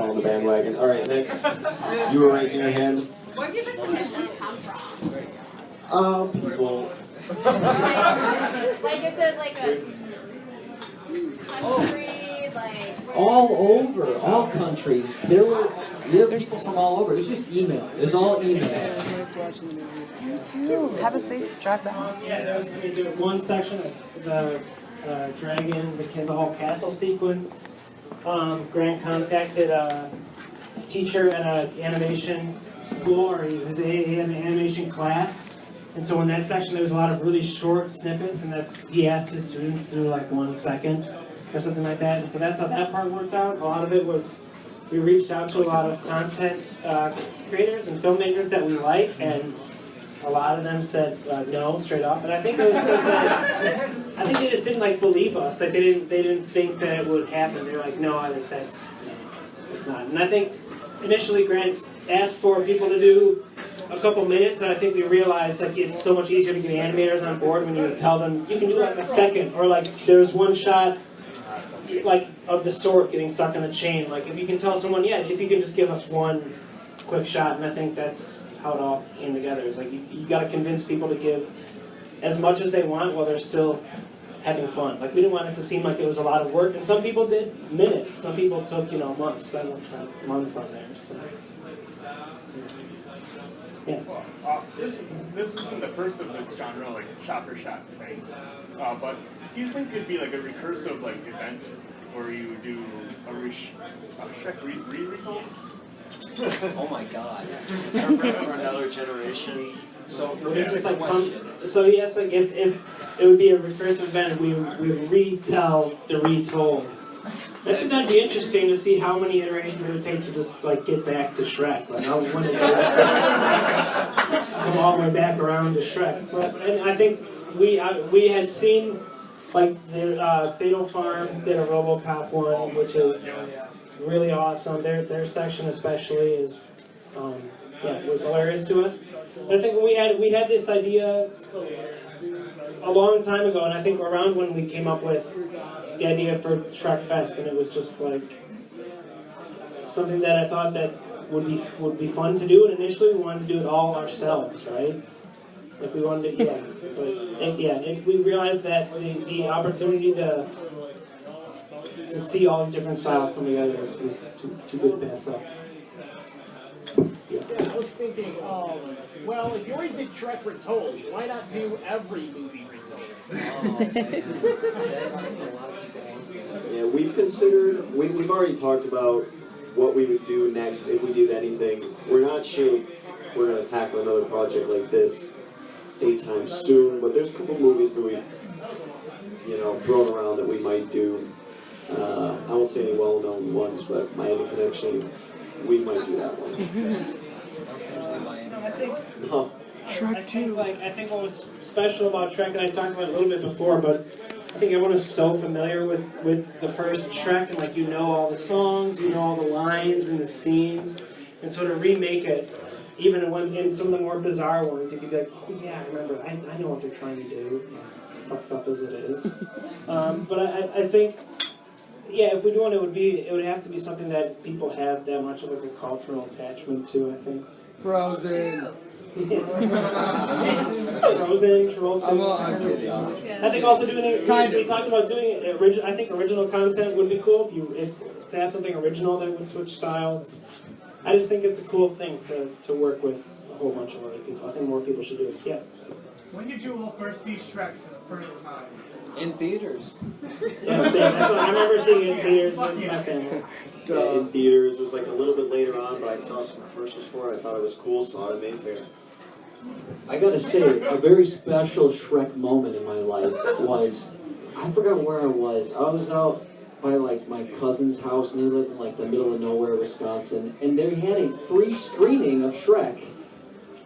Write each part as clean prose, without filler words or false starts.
all on the bandwagon. All right, next. You were raising your hand. Where do the submissions come from? People. Like, is it like a country, like... All over, all countries. There were people from all over. It was just email. It was all email. You too. Have a safe drive back. Yeah, there was one section of the dragon, the whole castle sequence. Grant contacted a teacher at an animation school, or he had an animation class. And so in that section, there was a lot of really short snippets, and he asked his students to do like 1 second or something like that. And so that's how that part worked out. A lot of it was we reached out to a lot of content creators and filmmakers that we like, and a lot of them said no straight up. And I think it was because I think they just didn't believe us. Like they didn't think that it would happen. They were like, no, I think it's not. And I think initially Grant asked for people to do a couple minutes, and I think we realized it's so much easier to get animators on board when you tell them you can do like a second, or there's one shot of the sword getting stuck in a chain. Like if you can tell someone, if you can just give us one quick shot, and I think that's how it all came together. It's like you got to convince people to give as much as they want while they're still having fun. Like we didn't want it to seem like it was a lot of work, and some people did minutes. Some people took months, spent months on there. So. Yeah. This isn't the first of this genre, shot for shot thing. But do you think it'd be a recursive event where you would do a Shrek Retold? Oh my God! For another generation. So it's just so yes, if it would be a recursive event, we retell the retold. I think that'd be interesting to see how many iterations it would take to just get back to Shrek. How when it does come all the way back around to Shrek. And I think we had seen the Fatal Farm did a RoboCop one, which is really awesome. Their section especially is was hilarious to us. But I think we had this idea a long time ago, and I think around when we came up with the idea for Shrek Fest, and it was just something that I thought that would be fun to do. And initially, we wanted to do it all ourselves, right? We wanted to, we realized that the opportunity to see all these different styles come together was too good to pass up. Yeah, I was thinking, well, if you already did Shrek Retold, why not do every movie retold? Yeah, we've already talked about what we would do next if we did anything. We're not sure we're going to tackle another project like this anytime soon, but there's a couple movies that we've, thrown around that we might do. I won't say any well-known ones, but Miami Connection, we might do that one. No. Shrek 2. I think what was special about Shrek, and I talked about it a little bit before, but I think everyone is so familiar with the first Shrek, and all the songs, all the lines and the scenes, and so to remake it, even in some of the more bizarre ones, you could be like, oh yeah, I remember, I know what they're trying to do, as fucked up as it is. But I think, if we do one, it would have to be something that people have that much of a cultural attachment to, I think. Frozen. Frozen, Travolta. I'm kidding. I think also doing it. We talked about doing it. I think original content would be cool if to have something original that would switch styles. I just think it's a cool thing to work with a whole bunch of other people. I think more people should do it. Yeah. When did you all first see Shrek for the first time? In theaters. Yeah, same. That's what I remember seeing it in theaters with my family. Yeah, in theaters, it was a little bit later on, but I saw some commercials for it. I thought it was cool, saw it at Mayfair. I gotta say, a very special Shrek moment in my life was, I forgot where I was. I was out by my cousin's house, and they lived in the middle of nowhere, Wisconsin, and they had a free screening of Shrek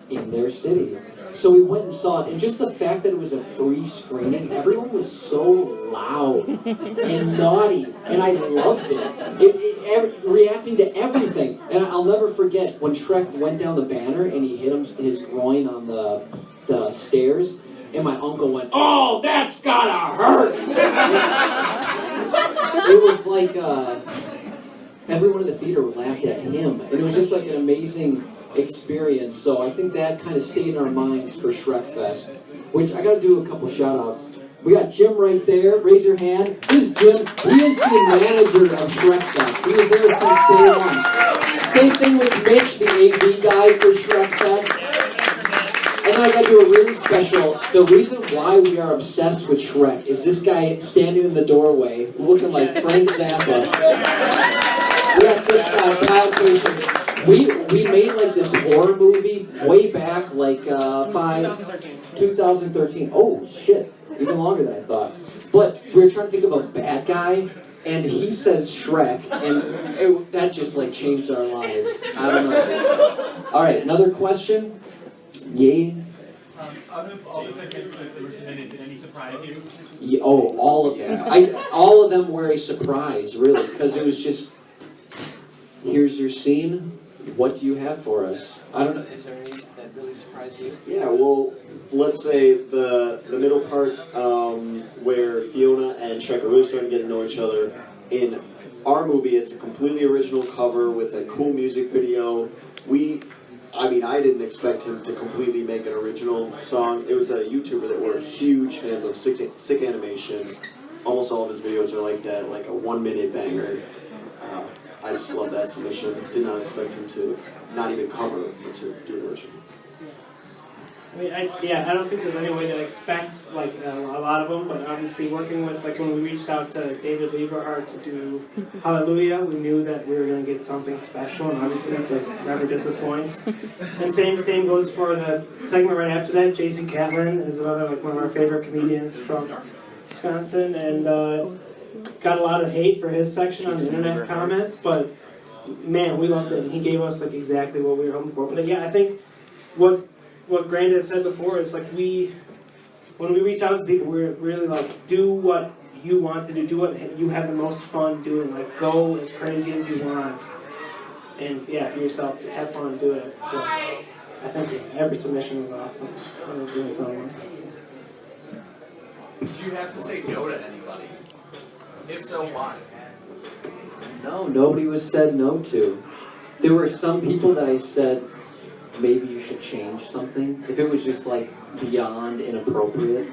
in their city. So we went and saw it, and just the fact that it was a free screening, everyone was so loud and naughty, and I loved it. Reacting to everything. And I'll never forget when Shrek went down the banner and he hit his groin on the stairs, and my uncle went, "Oh, that's gotta hurt!" It was everyone in the theater laughed at him. And it was just like an amazing experience. So I think that kind of stayed in our minds for Shrek Fest, which I got to do a couple shout outs. We got Jim right there. Raise your hand. This is Jim. He is the manager of Shrek Fest. He was there since day one. Same thing with Mitch, the AV guy for Shrek Fest. And I got to do a really special. The reason why we are obsessed with Shrek is this guy standing in the doorway looking like Frank Zappa. We got this guy, Kyle Cation. We made like this horror movie way back, like 2013. Oh shit, even longer than I thought. But we were trying to think of a bad guy, and he says Shrek, and that just like changed our lives. I don't know. All right, another question. Yay. Out of all the segments that were submitted, did any surprise you? Yeah, oh, all of them. All of them were a surprise, really, because it was just, here's your scene. What do you have for us? I don't know. Is there any that really surprised you? Yeah, well, let's say the middle part where Fiona and Shrek are really starting to get to know each other. In our movie, it's a completely original cover with a cool music video. I didn't expect him to completely make an original song. It was a YouTuber that we're huge fans of, Sick Animation. Almost all of his videos are like that, like a 1-minute banger. I just love that submission. Did not expect him to not even cover, but to do an original. I don't think there's any way to expect like a lot of them, but obviously working with like when we reached out to David Lieberhart to do Hallelujah, we knew that we were going to get something special, and obviously like never disappoints. And same goes for the segment right after that. Jason Catlin is another like one of our favorite comedians from Wisconsin, and got a lot of hate for his section on the internet comments, but man, we loved it, and he gave us like exactly what we were hoping for. But yeah, I think what Grant has said before is like when we reach out to people, we're really like, do what you want to do what you have the most fun doing, like go as crazy as you want, and yeah, be yourself, have fun, do it. So I think every submission was awesome. Did you have to say no to anybody? If so, why? No, nobody was said no to. There were some people that I said, maybe you should change something. If it was just like beyond inappropriate.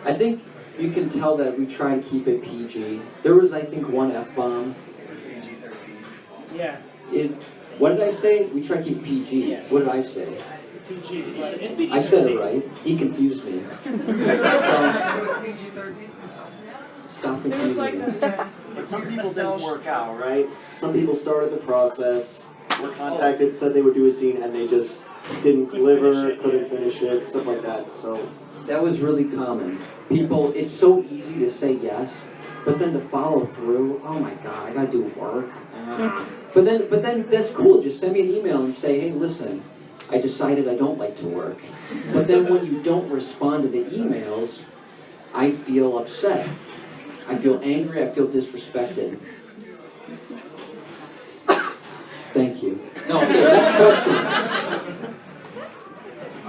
I think you can tell that we try to keep it PG. There was, I think, one F-bomb. PG-13. Yeah. What did I say? We try to keep PG. Yeah. What did I say? PG. It's PG. I said it right. He confused me. Stop confusing me. But some people didn't work out, right? Some people started the process, were contacted, said they would do a scene, and they just didn't deliver, couldn't finish it, stuff like that. So that was really common. People, it's so easy to say yes, but then to follow through, oh my god, I gotta do work. But then that's cool. Just send me an email and say, hey, listen, I decided I don't like to work. But then when you don't respond to the emails, I feel upset. I feel angry, I feel disrespected. Thank you. No, okay, next question.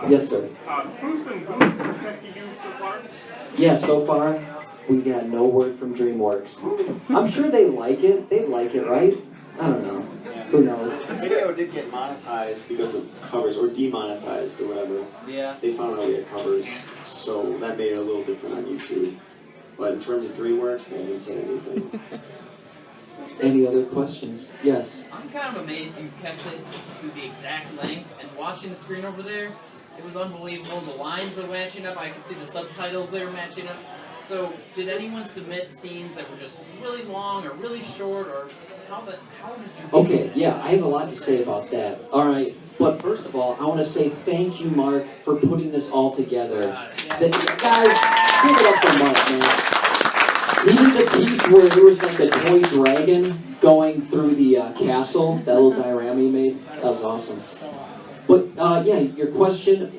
Yes, sir. Spoofs and Goofs protecting you so far? Yeah, so far, we got no word from DreamWorks. I'm sure they like it. They like it, right? I don't know. Who knows? the video did get monetized because of covers, or demonetized, or whatever. Yeah. They found out we had covers, so that made it a little different on YouTube. But in terms of DreamWorks, they didn't say anything. Any other questions? Yes. I'm kind of amazed you kept it to the exact length, and watching the screen over there, it was unbelievable. The lines were matching up. I could see the subtitles they were matching up. So, did anyone submit scenes that were just really long or really short, or how did you? Okay, yeah, I have a lot to say about that. All right, but first of all, I want to say thank you, Mark, for putting this all together. Guys, give it up for Mark, man. He did the piece where there was like a toy dragon going through the castle, that little diorama he made. That was awesome. But yeah, your question,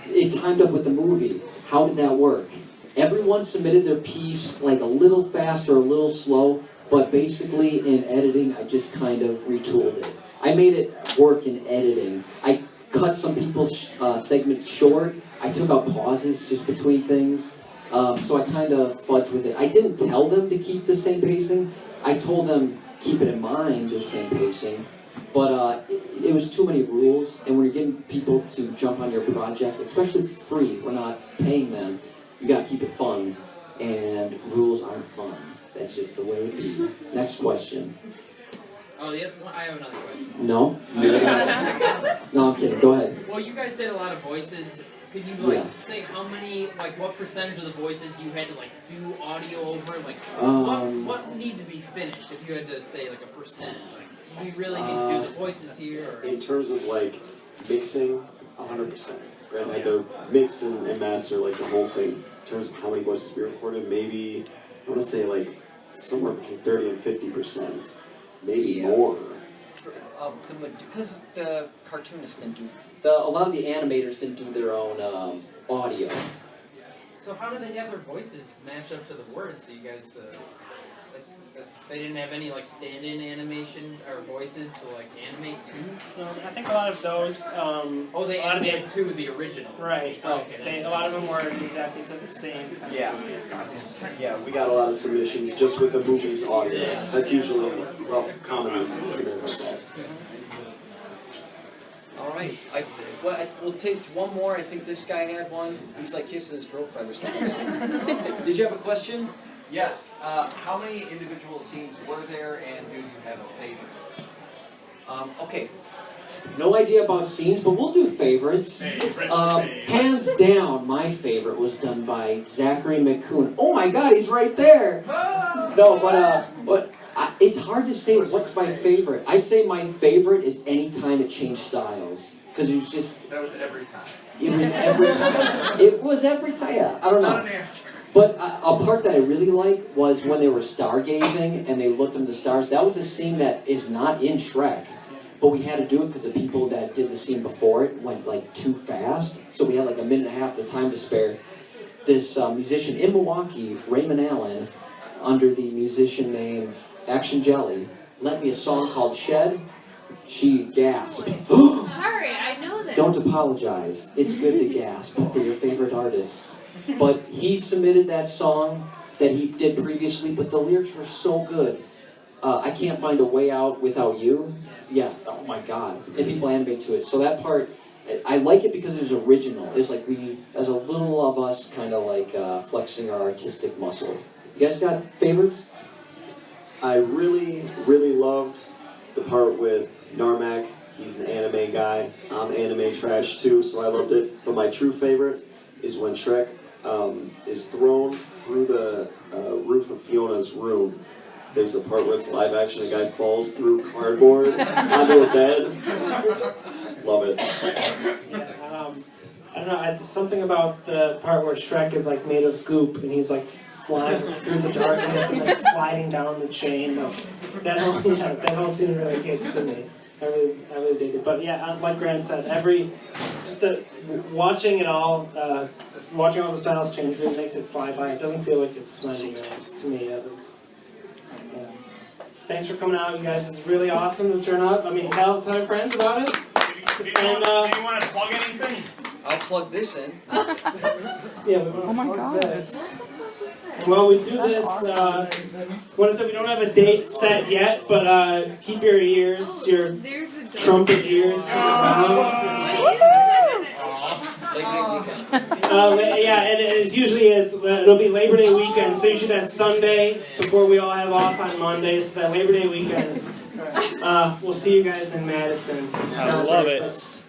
it timed up with the movie. How did that work? Everyone submitted their piece like a little fast or a little slow, but basically in editing, I just kind of retooled it. I made it work in editing. I cut some people's segments short. I took out pauses just between things. So I kind of fudged with it. I didn't tell them to keep the same pacing. I told them, keep it in mind, the same pacing. But it was too many rules, and when you're getting people to jump on your project, especially free, we're not paying them, you gotta keep it fun, and rules aren't fun. That's just the way it is. Next question. Oh, I have another question. No? No, I'm kidding. Go ahead. Well, you guys did a lot of voices. Could you say how many, what percentage of the voices you had to do audio over? What need to be finished if you had to say a percent? We really need to do the voices here. Or? In terms of mixing, 100%. Grant had to mix and master the whole thing. In terms of how many voices we recorded, maybe I want to say somewhere between 30 and 50%, maybe more. Because the cartoonists didn't do. A lot of the animators didn't do their own audio. So how do they have their voices match up to the words? So you guys, they didn't have any stand-in animation or voices to animate to. I think a lot of those. They animated to the original. Right. Okay. A lot of them were exactly to the same. Yeah. Yeah, we got a lot of submissions just with the movie's audio. Yeah. That's usually commonly submitted like that. All right. We'll take one more. I think this guy had one. He's kissing his girlfriend or something. Did you have a question? Yes. How many individual scenes were there, and do you have a favorite? Okay. No idea about scenes, but we'll do favorites. Hands down, my favorite was done by Zachary McCoon. Oh my God, he's right there. No, but it's hard to say what's my favorite. I'd say my favorite is any time it changed styles, because it was just. That was every time. It was every time. It was every time. Yeah, I don't know. Not an answer. But a part that I really like was when they were stargazing and they looked into the stars. That was a scene that is not in Shrek, but we had to do it because the people that did the scene before it went too fast. So we had a minute and a half of time to spare. This musician in Milwaukee, Raymond Allen, under the musician name Action Jelly, lent me a song called Shed. She gasped. Sorry, I know this. Don't apologize. It's good to gasp for your favorite artists. But he submitted that song that he did previously, but the lyrics were so good. I Can't Find a Way Out Without You. Yeah, oh my God. And people animate to it. So that part, I like it because it was original. It's we, as a little of us, kind of flexing our artistic muscle. You guys got favorites? I really, really loved the part with Narmak. He's an anime guy. I'm anime trash too, so I loved it. But my true favorite is when Shrek is thrown through the roof of Fiona's room. There's a part where it's live action, a guy falls through cardboard onto a bed. Love it. I don't know, it's something about the part where Shrek is made of goop and he's flying through the darkness and sliding down the chain. That whole scene really gets to me. I really dig it. But yeah, like Grant said, watching it all, watching all the styles change really makes it fly by. It doesn't feel like it's 90 minutes, to me at least. Thanks for coming out, you guys. It's really awesome to turn up. Tell our friends about it. Do you want to plug anything? I'll plug this in. Oh my God. This. Well, we do this. What is it? We don't have a date set yet, but keep your ears, your trumpet ears. And it usually it'll be Labor Day weekend, so usually that Sunday before we all have off on Monday, so that Labor Day weekend. We'll see you guys in Madison. I love it.